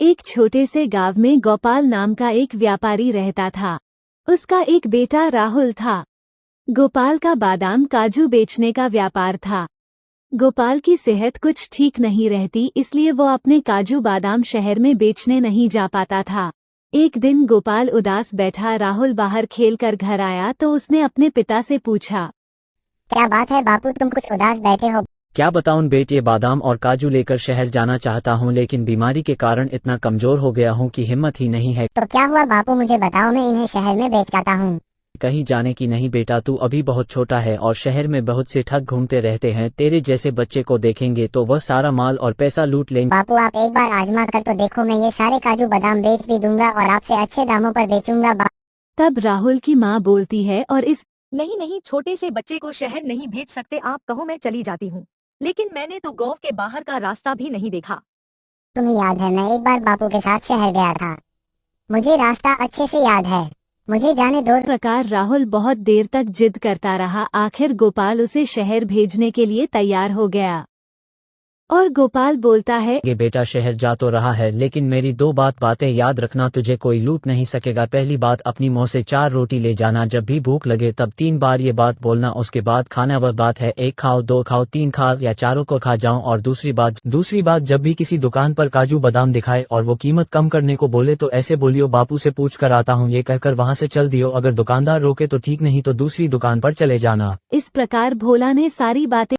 एक छोटे से गांव में गोपाल नाम का एक व्यापारी रहता था। उसका एक बेटा राहुल था। गोपाल का बादाम काजू बेचने का व्यापार था। गोपाल की सेहत कुछ ठीक नहीं रहती, इसलिए वो अपने काजू बादाम शहर में बेचने नहीं जा पाता था। एक दिन गोपाल उदास बैठा राहुल बाहर खेल कर घर आया तो उसने अपने पिता से पूछा, क्या बात है बापू, तुम कुछ उदास बैठे हो? क्या बताऊं बेटे, बादाम और काजू लेकर शहर जाना चाहता हूं, लेकिन बीमारी के कारण इतना कमजोर हो गया हूं कि हिम्मत ही नहीं है। तो क्या हुआ बापू, मुझे बताओ, मैं इन्हें शहर में बेच जाता हूँ। कहीं जाने की नहीं बेटा, तू अभी बहुत छोटा है और शहर में बहुत से ठग घूमते रहते हैं। तेरे जैसे बच्चे को देखेंगे तो वह सारा माल और पैसा लूट लेंगे। बापू आप एक बार आजमा कर तो देखो, मैं ये सारे काजू बादाम बेच भी दूंगा और आपसे अच्छे दामों पर बेचूंगा। तब राहुल की माँ बोलती है और इस नहीं नहीं, छोटे से बच्चे को शहर नहीं भेज सकते। आप कहो मैं चली जाती हूँ, लेकिन मैंने तो गांव के बाहर का रास्ता भी नहीं देखा। तुम्हें याद है, मैं एक बार बापू के साथ शहर गया था, मुझे रास्ता अच्छे से याद है, मुझे जाने दो। प्रकार राहुल बहुत देर तक जिद करता रहा। आखिर गोपाल उसे शहर भेजने के लिए तैयार हो गया और गोपाल बोलता है, ये बेटा शहर जा तो रहा है, लेकिन मेरी दो बातें याद रखना, तुझे कोई लूट नहीं सकेगा। पहली बात, अपनी मुंह से 4 रोटी ले जाना, जब भी भूख लगे तब 3 बार ये बात बोलना। उसके बाद खाना वह बात है, 1 खाओ, 2 खाओ, 3 खाओ या चारों को खा जाऊं। और दूसरी बात, जब भी किसी दुकान पर काजू बादाम दिखाए और वो कीमत कम करने को बोले तो ऐसे बोलियो, बापू से पूछ कर आता हूँ, ये कहकर वहाँ से चल दियो। अगर दुकानदार रोके तो ठीक, नहीं तो दूसरी दुकान पर चले जाना। इस प्रकार भोला ने सारी बातें